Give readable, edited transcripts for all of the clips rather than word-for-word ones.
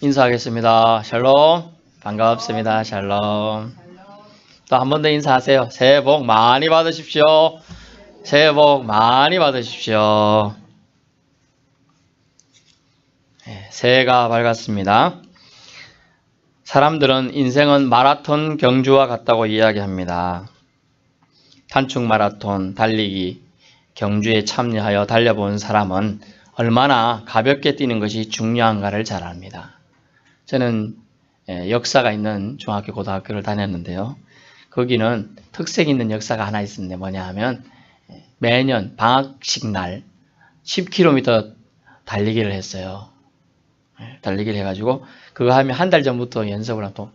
인사하겠습니다. 샬롬. 반갑습니다. 샬롬. 또 한 번 더 인사하세요. 새해 복 많이 받으십시오. 새해 복 많이 받으십시오. 새해가 밝았습니다. 사람들은 인생은 마라톤 경주와 같다고 이야기합니다. 단축 마라톤, 달리기, 경주에 참여하여 달려본 사람은 얼마나 가볍게 뛰는 것이 중요한가를 잘 압니다. 저는 역사가 있는 중학교, 고등학교를 다녔는데요. 거기는 특색 있는 역사가 하나 있었는데 뭐냐 하면 매년 방학식 날 10km 달리기를 했어요. 달리기를 해가지고 그거 하면 한 달 전부터 연습을 하고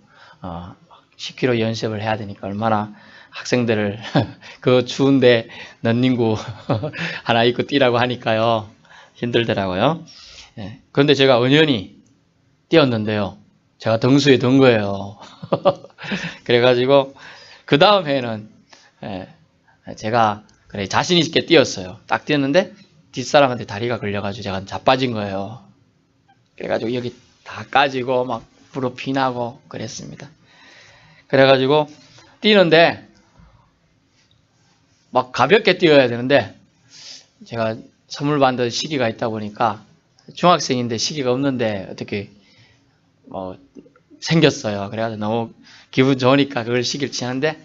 10km 연습을 해야 되니까 얼마나 학생들을 그 추운데 런닝구 하나 입고 뛰라고 하니까요. 힘들더라고요. 그런데 제가 은연히 뛰었는데요. 제가 등수에 든 거예요. 그래가지고 그 다음 해에는 제가 그래 자신 있게 뛰었어요. 딱 뛰었는데 뒷사람한테 다리가 걸려가지고 제가 자빠진 거예요. 그래가지고 여기 다 까지고 막 부러 피나고 그랬습니다. 그래가지고 뛰는데 막 가볍게 뛰어야 되는데 제가 선물 받는 시기가 있다 보니까 중학생인데 시기가 없는데 어떻게 생겼어요. 그래가지고 너무 기분 좋으니까 그걸 시기를 치는데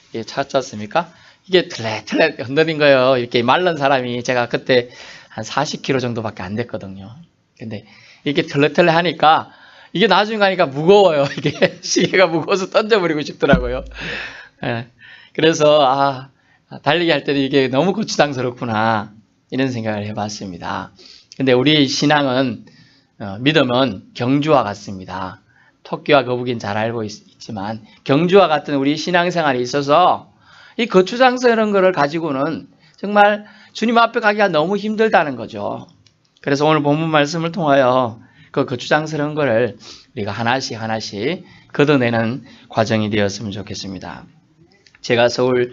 이게 찾지 않습니까? 이게 틀레틀레 흔들린 거예요. 이렇게 마른 사람이 제가 그때 한 40kg 정도밖에 안 됐거든요. 근데 이렇게 틀레틀레 하니까 이게 나중에 가니까 무거워요. 이게 시계가 무거워서 던져버리고 싶더라고요. 그래서 달리기 할 때도 이게 너무 고추장스럽구나 이런 생각을 해봤습니다. 근데 우리 신앙은 믿음은 경주와 같습니다. 토끼와 거북이는 잘 알고 있지만 경주와 같은 우리 신앙생활에 있어서 이 거추장스러운 것을 가지고는 정말 주님 앞에 가기가 너무 힘들다는 거죠. 그래서 오늘 본문 말씀을 통하여 그 거추장스러운 것을 우리가 하나씩 걷어내는 과정이 되었으면 좋겠습니다. 제가 서울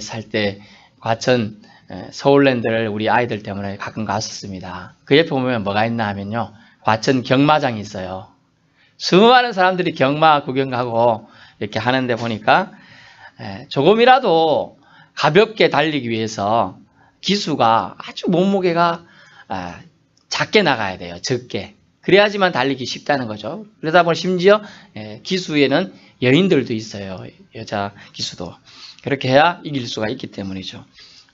살 때 과천 서울랜드를 우리 아이들 때문에 가끔 갔었습니다. 그 옆에 보면 뭐가 있나 하면요. 과천 경마장이 있어요. 수많은 사람들이 경마 구경하고 이렇게 하는데 보니까 조금이라도 가볍게 달리기 위해서 기수가 아주 몸무게가 작게 나가야 돼요. 적게. 그래야지만 달리기 쉽다는 거죠. 그러다 보니 심지어 기수에는 여인들도 있어요. 여자 기수도. 그렇게 해야 이길 수가 있기 때문이죠.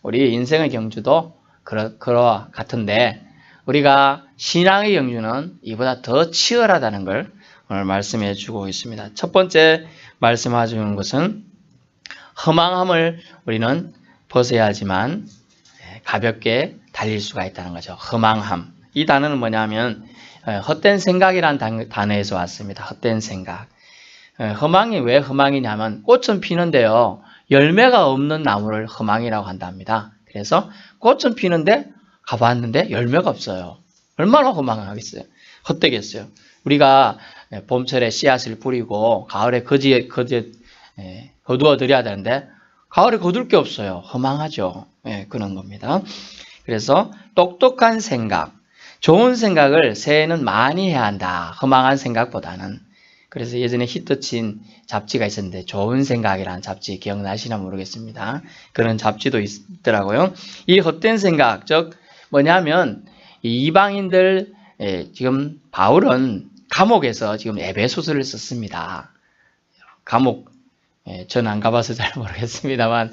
우리 인생의 경주도 그와 같은데 우리가 신앙의 경주는 이보다 더 치열하다는 걸 오늘 말씀해 주고 있습니다. 첫 번째 말씀해 주는 것은 허망함을 우리는 벗어야 하지만 가볍게 달릴 수가 있다는 거죠. 허망함. 이 단어는 뭐냐면 헛된 생각이라는 단어에서 왔습니다. 헛된 생각. 허망이 왜 허망이냐면 꽃은 피는데요. 열매가 없는 나무를 허망이라고 한답니다. 그래서 꽃은 피는데 가봤는데 열매가 없어요. 얼마나 허망하겠어요. 헛되겠어요. 우리가 봄철에 씨앗을 뿌리고 가을에 거두어 드려야 되는데 가을에 거둘 게 없어요. 허망하죠. 그런 겁니다. 그래서 똑똑한 생각, 좋은 생각을 새해에는 많이 해야 한다. 허망한 생각보다는. 그래서 예전에 히트친 잡지가 있었는데 좋은 생각이라는 잡지 기억나시나 모르겠습니다. 그런 잡지도 있더라고요. 이 헛된 생각, 즉 뭐냐면 이방인들 지금 바울은 감옥에서 지금 에베소서를 썼습니다. 감옥 저는 안 가봐서 잘 모르겠습니다만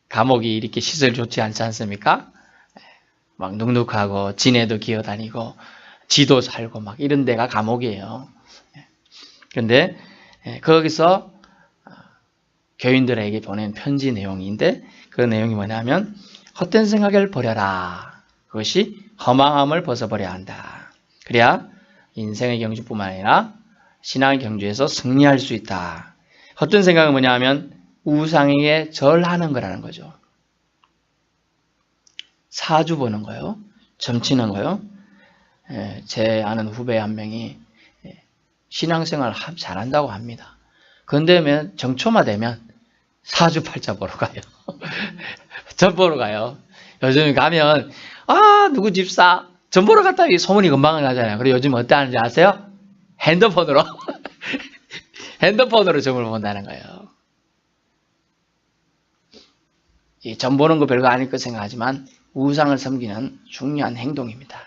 감옥이 이렇게 시설 좋지 않지 않습니까? 막 눅눅하고 지네도 기어다니고 지도 살고 막 이런 데가 감옥이에요. 그런데 거기서 교인들에게 보낸 편지 내용인데 그 내용이 뭐냐면 헛된 생각을 버려라. 그것이 허망함을 벗어버려야 한다. 그래야 인생의 경주뿐만 아니라 신앙의 경주에서 승리할 수 있다. 헛된 생각은 뭐냐면 우상에게 절하는 거라는 거죠. 사주 보는 거요. 점치는 거요. 제 아는 후배 한 명이 신앙생활 잘한다고 합니다. 그런데 정초마 되면 사주팔자 보러 가요. 점 보러 가요. 요즘 가면 누구 집사 점 보러 갔다 소문이 금방 나잖아요. 그리고 요즘 어때 하는지 아세요? 핸드폰으로. 핸드폰으로 점을 본다는 거예요. 이 점 보는 거 별거 아닐 것 생각하지만 우상을 섬기는 중요한 행동입니다.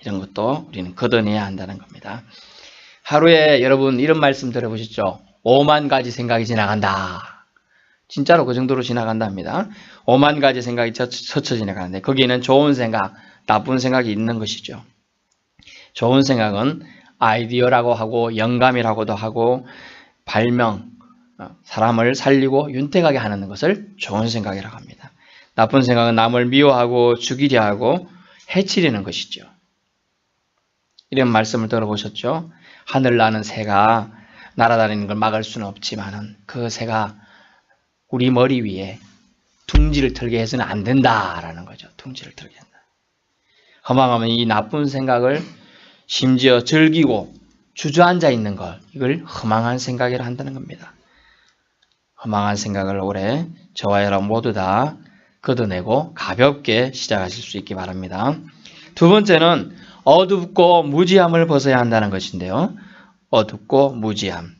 이런 것도 우리는 걷어내야 한다는 겁니다. 하루에 여러분 이런 말씀 들어보셨죠? 5만 가지 생각이 지나간다. 진짜로 그 정도로 지나간답니다. 5만 가지 생각이 스쳐 지나가는데 거기에는 좋은 생각, 나쁜 생각이 있는 것이죠. 좋은 생각은 아이디어라고 하고 영감이라고도 하고 발명, 사람을 살리고 윤택하게 하는 것을 좋은 생각이라고 합니다. 나쁜 생각은 남을 미워하고 죽이려 하고 해치려는 것이죠. 이런 말씀을 들어보셨죠? 하늘 나는 새가 날아다니는 걸 막을 수는 없지만 그 새가 우리 머리 위에 둥지를 틀게 해서는 안 된다라는 거죠. 둥지를 틀게 한다. 허망하면 이 나쁜 생각을 심지어 즐기고 주저앉아 있는 것, 이걸 허망한 생각이라 한다는 겁니다. 허망한 생각을 올해 저와 여러분 모두 다 걷어내고 가볍게 시작하실 수 있기 바랍니다. 두 번째는 어둡고 무지함을 벗어야 한다는 것인데요. 어둡고 무지함.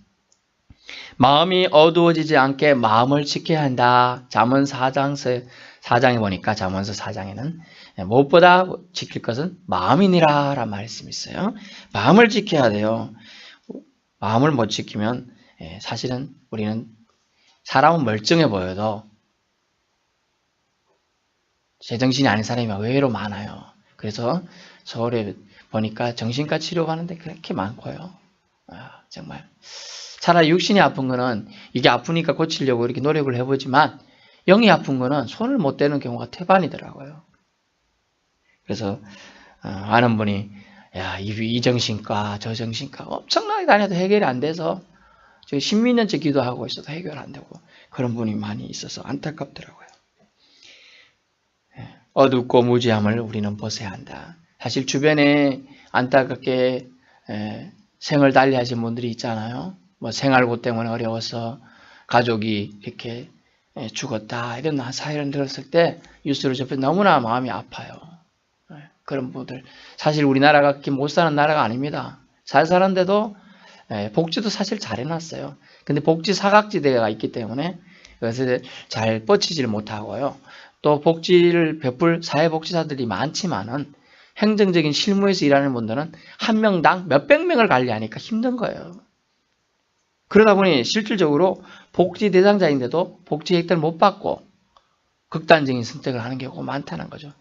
마음이 어두워지지 않게 마음을 지켜야 한다. 잠언서 4장에 보니까 잠언서 4장에는 무엇보다 지킬 것은 마음이니라 라는 말씀이 있어요. 마음을 지켜야 돼요. 마음을 못 지키면 사실은 우리는 사람은 멀쩡해 보여도 제정신이 아닌 사람이 의외로 많아요. 그래서 서울에 보니까 정신과 치료받는데 그렇게 많고요. 정말 차라리 육신이 아픈 거는 이게 아프니까 고치려고 이렇게 노력을 해보지만 영이 아픈 거는 손을 못 대는 경우가 태반이더라고요. 그래서 아는 분이 야, 이 정신과 저 정신과 엄청나게 다녀도 해결이 안 돼서 저 10몇 년째 기도하고 있어도 해결 안 되고 그런 분이 많이 있어서 안타깝더라고요. 어둡고 무지함을 우리는 벗어야 한다. 사실 주변에 안타깝게 생을 달리하신 분들이 있잖아요. 뭐 생활고 때문에 어려워서 가족이 이렇게 죽었다 이런 사연을 들었을 때 뉴스를 접해 너무나 마음이 아파요. 그런 분들 사실 우리나라가 그렇게 못 사는 나라가 아닙니다. 잘 사는데도 복지도 사실 잘 해놨어요. 근데 복지 사각지대가 있기 때문에 그것을 잘 뻗치지를 못하고요. 또 복지를 베풀 사회복지사들이 많지만은 행정적인 실무에서 일하는 분들은 한 명당 몇백 명을 관리하니까 힘든 거예요. 그러다 보니 실질적으로 복지 대상자인데도 복지 혜택을 못 받고 극단적인 선택을 하는 경우가 많다는 거죠.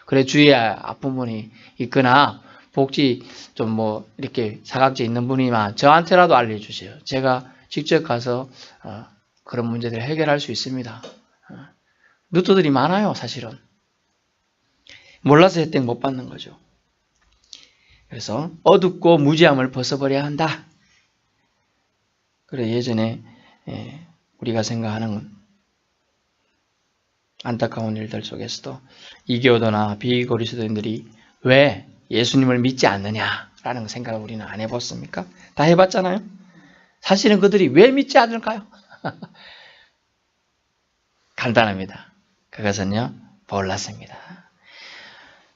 그래 주위에 아픈 분이 있거나 복지 좀 뭐 이렇게 사각지에 있는 분이면 저한테라도 알려주세요. 제가 직접 가서 그런 문제들을 해결할 수 있습니다. 루트들이 많아요, 사실은. 몰라서 혜택 못 받는 거죠. 그래서 어둡고 무지함을 벗어버려야 한다. 그래 예전에 우리가 생각하는 안타까운 일들 속에서도 이교도나 비그리스도인들이 왜 예수님을 믿지 않느냐라는 생각을 우리는 안 해봤습니까? 다 해봤잖아요. 사실은 그들이 왜 믿지 않을까요? 간단합니다. 그것은요 몰랐습니다.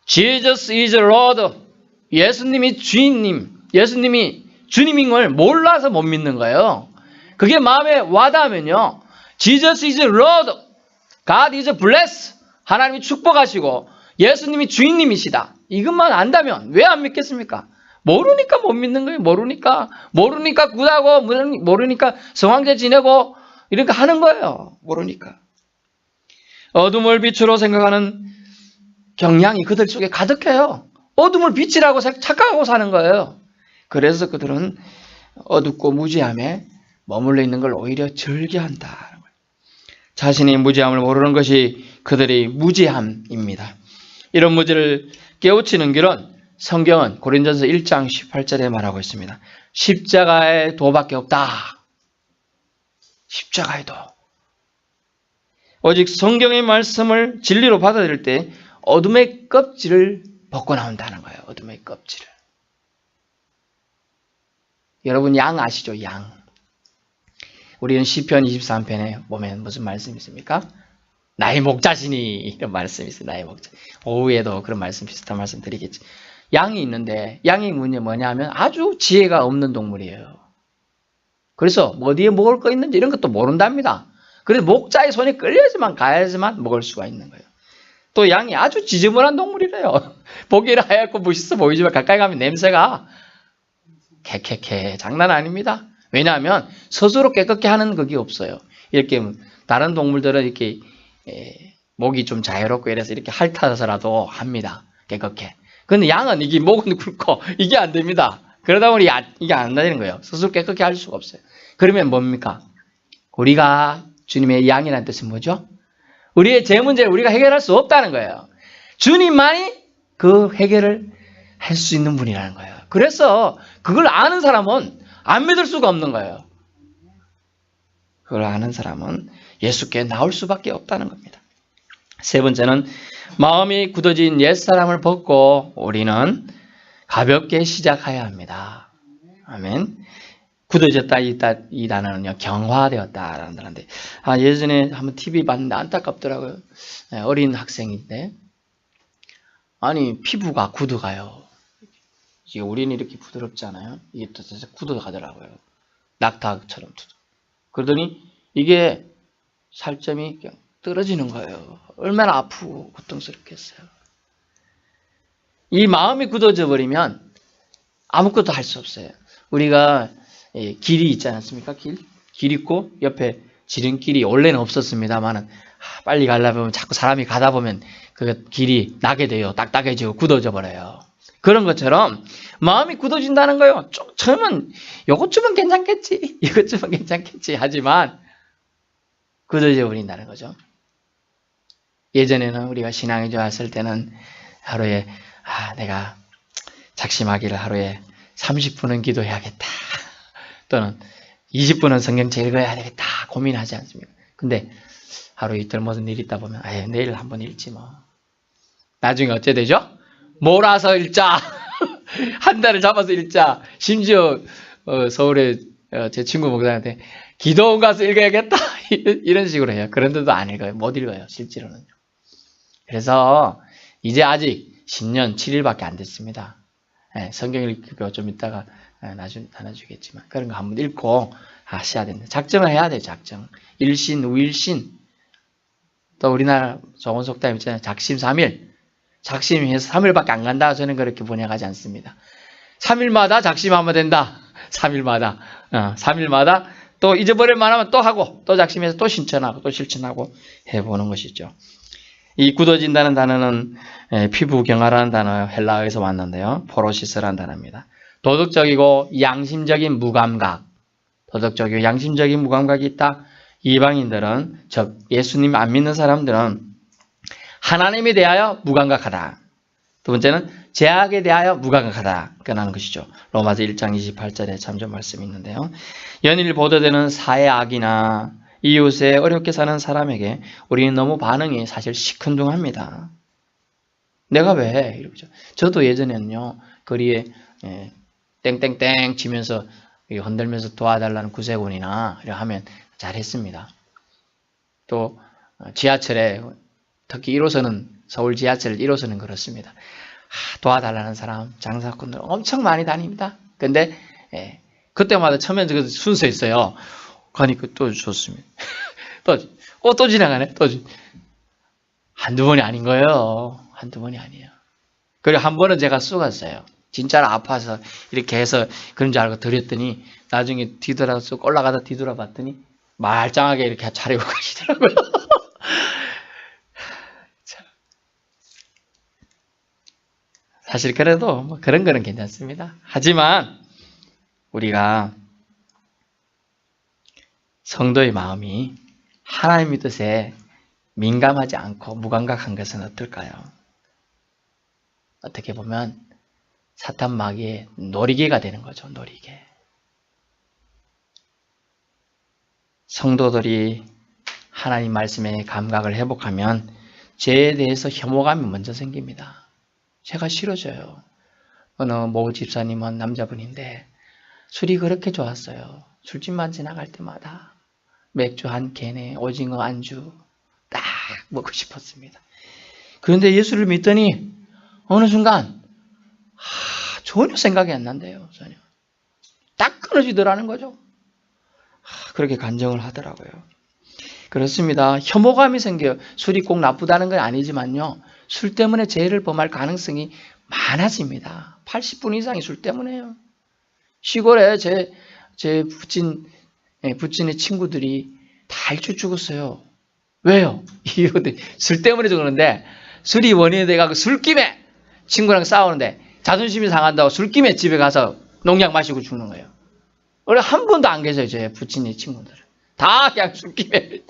Jesus is Lord. 예수님이 주인님, 예수님이 주님인 걸 몰라서 못 믿는 거예요. 그게 마음에 와닿으면요. Jesus is Lord. God is blessed. 하나님이 축복하시고 예수님이 주인님이시다. 이것만 안다면 왜 안 믿겠습니까? 모르니까 못 믿는 거예요. 모르니까 굿하고 모르니까 성황제 지내고 이렇게 하는 거예요. 모르니까. 어둠을 빛으로 생각하는 경향이 그들 속에 가득해요. 어둠을 빛이라고 착각하고 사는 거예요. 그래서 그들은 어둡고 무지함에 머물러 있는 걸 오히려 즐겨한다. 자신이 무지함을 모르는 것이 그들의 무지함입니다. 이런 무지를 깨우치는 길은 성경은 고린도전서 1장 18절에 말하고 있습니다. 십자가의 도밖에 없다. 십자가의 도. 오직 성경의 말씀을 진리로 받아들일 때 어둠의 껍질을 벗고 나온다는 거예요. 어둠의 껍질을. 여러분 양 아시죠? 양. 우리는 시편 23편에 보면 무슨 말씀이 있습니까? 나의 목자시니 이런 말씀이 있어요. 나의 목자. 오후에도 그런 말씀 비슷한 말씀 드리겠지. 양이 있는데 양이 뭐냐면 아주 지혜가 없는 동물이에요. 그래서 어디에 먹을 거 있는지 이런 것도 모른답니다. 그래서 목자의 손에 끌려야지만 가야지만 먹을 수가 있는 거예요. 또 양이 아주 지저분한 동물이래요. 보기에는 하얗고 멋있어 보이지만 가까이 가면 냄새가 캐캐캐 장난 아닙니다. 왜냐하면 스스로 깨끗게 하는 그게 없어요. 이렇게 다른 동물들은 이렇게 목이 좀 자유롭고 이래서 이렇게 핥아서라도 합니다. 깨끗게. 근데 양은 이게 목은 굵고 이게 안 됩니다. 그러다 보니 이게 안 되는 거예요. 스스로 깨끗게 할 수가 없어요. 그러면 뭡니까? 우리가 주님의 양이라는 뜻은 뭐죠? 우리의 제 문제를 우리가 해결할 수 없다는 거예요. 주님만이 그 해결을 할 수 있는 분이라는 거예요. 그래서 그걸 아는 사람은 안 믿을 수가 없는 거예요. 그걸 아는 사람은 예수께 나올 수밖에 없다는 겁니다. 세 번째는 마음이 굳어진 옛사람을 벗고 우리는 가볍게 시작해야 합니다. 아멘. 굳어졌다 이 단어는요 경화되었다라는 단어인데 예전에 한번 TV 봤는데 안타깝더라고요. 어린 학생인데 아니 피부가 굳어가요. 이게 우리는 이렇게 부드럽잖아요. 이게 또 굳어가더라고요. 낙타처럼. 그러더니 이게 살점이 그냥 떨어지는 거예요. 얼마나 아프고 고통스럽겠어요. 이 마음이 굳어져 버리면 아무것도 할 수 없어요. 우리가 길이 있지 않습니까? 길 있고 옆에 지름길이 원래는 없었습니다만은 빨리 가려면 자꾸 사람이 가다 보면 그 길이 나게 돼요. 딱딱해지고 굳어져 버려요. 그런 것처럼 마음이 굳어진다는 거예요. 처음은 이것쯤은 괜찮겠지, 이것쯤은 괜찮겠지 하지만 굳어져 버린다는 거죠. 예전에는 우리가 신앙이 좋았을 때는 하루에 내가 작심하기를 하루에 30분은 기도해야겠다. 또는 20분은 성경책 읽어야 되겠다. 고민하지 않습니까? 근데 하루 이틀 무슨 일 있다 보면 내일 한번 읽지 뭐. 나중에 어째 되죠? 몰아서 읽자. 한 달을 잡아서 읽자. 심지어 서울에 제 친구 목사한테 기도원 가서 읽어야겠다. 이런 식으로 해요. 그런데도 안 읽어요. 못 읽어요. 실제로는. 그래서 이제 아직 신년 7일밖에 안 됐습니다. 성경 읽기가 좀 이따가 나눠주겠지만 그런 거 한번 읽고 하셔야 됩니다. 작정을 해야 돼요. 작정. 일신, 우일신. 또 우리나라 좋은 속담 있잖아요. 작심 3일. 작심해서 3일밖에 안 간다. 저는 그렇게 번역하지 않습니다. 3일마다 작심하면 된다. 3일마다. 3일마다 또 잊어버릴 만하면 또 하고 또 작심해서 또 신천하고 또 실천하고 해보는 것이죠. 이 굳어진다는 단어는 피부경화라는 단어 헬라어에서 왔는데요. 포로시스라는 단어입니다. 도덕적이고 양심적인 무감각. 도덕적이고 양심적인 무감각이 있다. 이방인들은 즉 예수님 안 믿는 사람들은 하나님에 대하여 무감각하다. 두 번째는 제약에 대하여 무감각하다. 그러는 것이죠. 로마서 1장 28절에 참조 말씀이 있는데요. 연일 보도되는 사회 악이나 이웃에 어렵게 사는 사람에게 우리는 너무 반응이 사실 시큰둥합니다. 내가 왜? 이러죠. 저도 예전에는요. 거리에 땡땡땡 치면서 흔들면서 도와달라는 구세군이나 이렇게 하면 잘했습니다. 또 지하철에 특히 1호선은 서울 지하철 1호선은 그렇습니다. 도와달라는 사람 장사꾼들 엄청 많이 다닙니다. 근데 그때마다 처음엔 그 순서 있어요. 가니까 또 좋습니다. 또 지나가네. 한두 번이 아닌 거예요. 한두 번이 아니에요. 그리고 한 번은 제가 쏘갔어요. 진짜로 아파서 이렇게 해서 그런 줄 알고 드렸더니 나중에 뒤돌아서 올라가다 뒤돌아봤더니 말짱하게 이렇게 차리고 가시더라고요. 사실 그래도 뭐 그런 거는 괜찮습니다. 하지만 우리가 성도의 마음이 하나님의 뜻에 민감하지 않고 무감각한 것은 어떨까요? 어떻게 보면 사탄 마귀의 놀이개가 되는 거죠. 놀이개. 성도들이 하나님 말씀에 감각을 회복하면 죄에 대해서 혐오감이 먼저 생깁니다. 죄가 싫어져요. 어느 모 집사님은 남자분인데 술이 그렇게 좋았어요. 술집만 지나갈 때마다 맥주 한 캔에 오징어 안주 딱 먹고 싶었습니다. 그런데 예수를 믿더니 어느 순간 전혀 생각이 안 난대요. 전혀. 딱 끊어지더라는 거죠. 그렇게 간증을 하더라고요. 그렇습니다. 혐오감이 생겨요. 술이 꼭 나쁘다는 건 아니지만요. 술 때문에 죄를 범할 가능성이 많아집니다. 80분 이상이 술 때문에요. 시골에 제 부친의 친구들이 다 일찍 죽었어요. 왜요? 이유가 술 때문에 죽었는데, 술이 원인이 돼가지고 술김에 친구랑 싸우는데 자존심이 상한다고 술김에 집에 가서 농약 마시고 죽는 거예요. 원래 한 번도 안 계세요. 제 부친의 친구들은. 다 그냥 술김에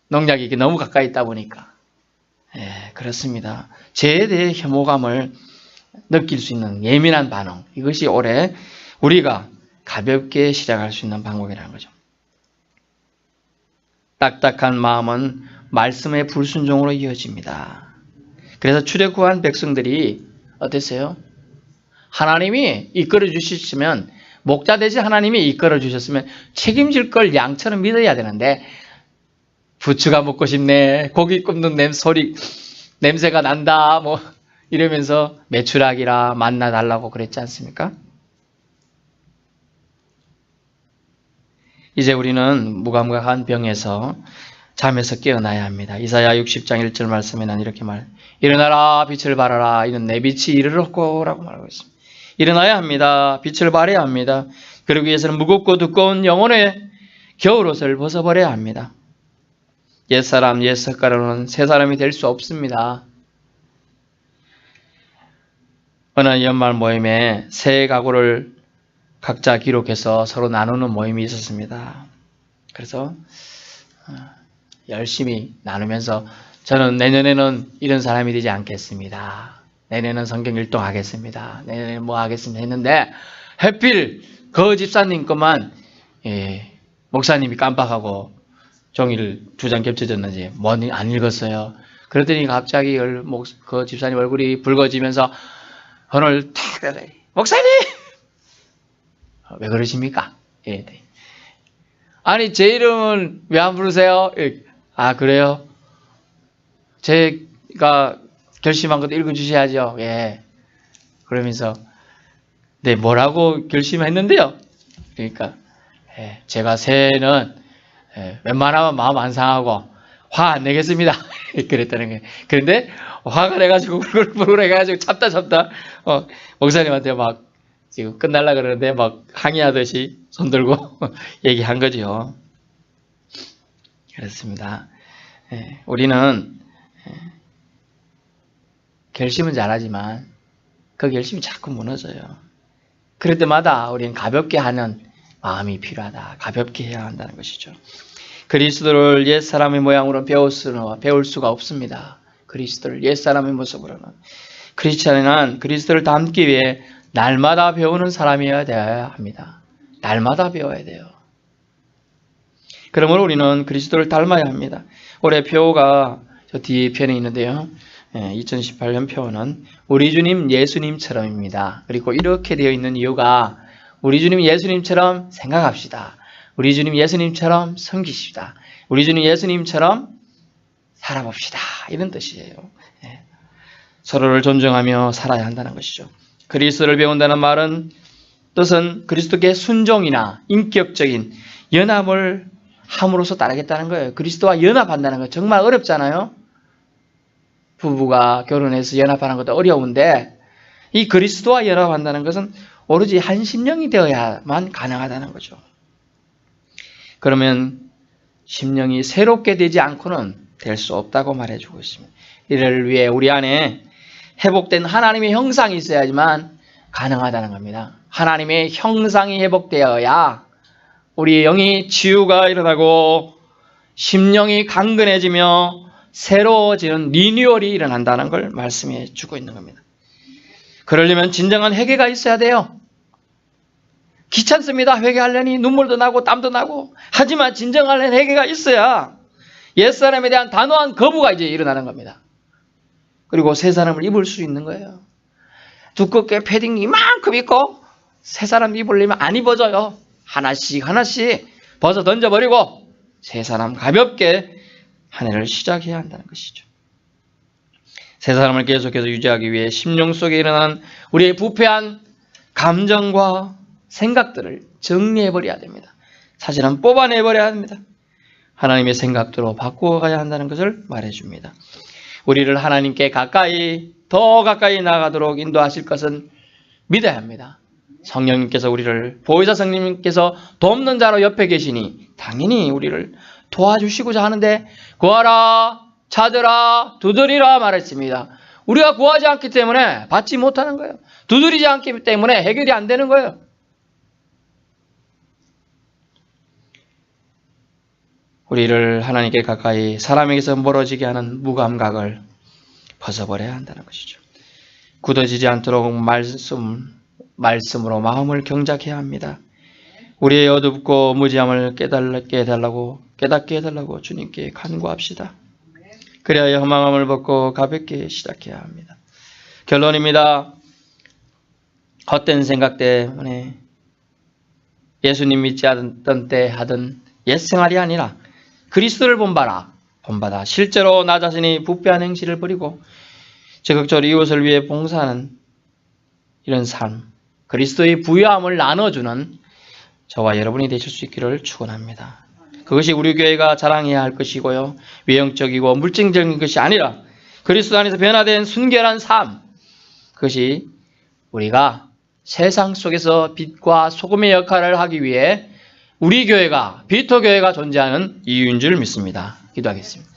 농약이 이렇게 너무 가까이 있다 보니까. 예, 그렇습니다. 죄에 대해 혐오감을 느낄 수 있는 예민한 반응. 이것이 올해 우리가 가볍게 시작할 수 있는 방법이라는 거죠. 딱딱한 마음은 말씀의 불순종으로 이어집니다. 그래서 출애굽한 백성들이 어땠어요? 하나님이 이끌어 주셨으면, 목자 되신 하나님이 이끌어 주셨으면 책임질 걸 양처럼 믿어야 되는데, 부추가 먹고 싶네, 고기 굽는 냄새가 난다, 뭐 이러면서 메추라기라 만나 달라고 그랬지 않습니까? 이제 우리는 무감각한 병에서, 잠에서 깨어나야 합니다. 이사야 60장 1절 말씀에는 이렇게 일어나라 빛을 발하라 이는 내 빛이 이르렀고 라고 말하고 있습니다. 일어나야 합니다. 빛을 발해야 합니다. 그러기 위해서는 무겁고 두꺼운 영혼의 겨울옷을 벗어버려야 합니다. 옛사람, 옛 습관으로는 새 사람이 될 수 없습니다. 어느 연말 모임에 새해 각오를 각자 기록해서 서로 나누는 모임이 있었습니다. 그래서 열심히 나누면서 저는 내년에는 이런 사람이 되지 않겠습니다. 내년에는 성경 일독하겠습니다. 내년에는 뭐 하겠습니다 했는데, 하필 그 집사님 것만 목사님이 깜빡하고 종이를 2장 겹쳐졌는지 뭐니 안 읽었어요. 그랬더니 갑자기 그 집사님 얼굴이 붉어지면서 오늘 탁 목사님! 왜 그러십니까? 아니 제 이름은 왜 안 부르세요? 아 그래요? 제가 결심한 것도 읽어주셔야죠. 예. 그러면서 네 뭐라고 결심했는데요? 그러니까 제가 새해는 웬만하면 마음 안 상하고 화 안 내겠습니다. 그랬다는 거예요. 그런데 화가 내가지고 울글불글 해가지고 참다 목사님한테 막 지금 끝날라 그러는데 막 항의하듯이 손들고 얘기한 거죠. 그렇습니다. 우리는 결심은 잘하지만 그 결심이 자꾸 무너져요. 그럴 때마다 우리는 가볍게 하는 마음이 필요하다. 가볍게 해야 한다는 것이죠. 그리스도를 옛사람의 모양으로 배울 수가 없습니다. 그리스도를 옛사람의 모습으로는. 크리스찬은 그리스도를 닮기 위해 날마다 배우는 사람이어야 합니다. 날마다 배워야 돼요. 그러므로 우리는 그리스도를 닮아야 합니다. 올해 표가 저 뒤에 편에 있는데요. 2018년 표는 우리 주님 예수님처럼입니다. 그리고 이렇게 되어 있는 이유가 우리 주님 예수님처럼 생각합시다. 우리 주님 예수님처럼 섬기십시다. 우리 주님 예수님처럼 살아봅시다. 이런 뜻이에요. 서로를 존중하며 살아야 한다는 것이죠. 그리스도를 배운다는 뜻은 그리스도께 순종이나 인격적인 연합을 함으로써 따르겠다는 거예요. 그리스도와 연합한다는 거 정말 어렵잖아요. 부부가 결혼해서 연합하는 것도 어려운데 이 그리스도와 연합한다는 것은 오로지 한 심령이 되어야만 가능하다는 거죠. 그러면 심령이 새롭게 되지 않고는 될 수 없다고 말해주고 있습니다. 이를 위해 우리 안에 회복된 하나님의 형상이 있어야지만 가능하다는 겁니다. 하나님의 형상이 회복되어야 우리의 영이 치유가 일어나고 심령이 강건해지며 새로워지는 리뉴얼이 일어난다는 걸 말씀해 주고 있는 겁니다. 그러려면 진정한 회개가 있어야 돼요. 귀찮습니다. 회개하려니 눈물도 나고 땀도 나고. 하지만 진정한 회개가 있어야 옛사람에 대한 단호한 거부가 이제 일어나는 겁니다. 그리고 새 사람을 입을 수 있는 거예요. 두껍게 패딩 이만큼 입고 새 사람 입으려면 안 입어져요. 하나씩 벗어 던져버리고 새 사람 가볍게 한 해를 시작해야 한다는 것이죠. 새 사람을 계속해서 유지하기 위해 심령 속에 일어나는 우리의 부패한 감정과 생각들을 정리해버려야 됩니다. 사실은 뽑아내버려야 합니다. 하나님의 생각대로 바꾸어가야 한다는 것을 말해줍니다. 우리를 하나님께 더 가까이 나가도록 인도하실 것은 믿어야 합니다. 성령님께서 우리를, 보혜사 성령님께서 돕는 자로 옆에 계시니 당연히 우리를 도와주시고자 하는데 구하라, 찾으라, 두드리라 말했습니다. 우리가 구하지 않기 때문에 받지 못하는 거예요. 두드리지 않기 때문에 해결이 안 되는 거예요. 우리를 하나님께 가까이, 사람에게서 멀어지게 하는 무감각을 벗어버려야 한다는 것이죠. 굳어지지 않도록 말씀으로 마음을 경작해야 합니다. 우리의 어둡고 무지함을 깨닫게 해달라고 주님께 간구합시다. 그래야 허망함을 벗고 가볍게 시작해야 합니다. 결론입니다. 헛된 생각 때문에 예수님 믿지 않던 때 하던 옛생활이 아니라 그리스도를 본받아 실제로 나 자신이 부패한 행실을 버리고 적극적으로 이웃을 위해 봉사하는 이런 삶, 그리스도의 부유함을 나눠주는 저와 여러분이 되실 수 있기를 축원합니다. 그것이 우리 교회가 자랑해야 할 것이고요. 외형적이고 물질적인 것이 아니라 그리스도 안에서 변화된 순결한 삶, 그것이 우리가 세상 속에서 빛과 소금의 역할을 하기 위해 우리 교회가, 비토 교회가 존재하는 이유인 줄 믿습니다. 기도하겠습니다.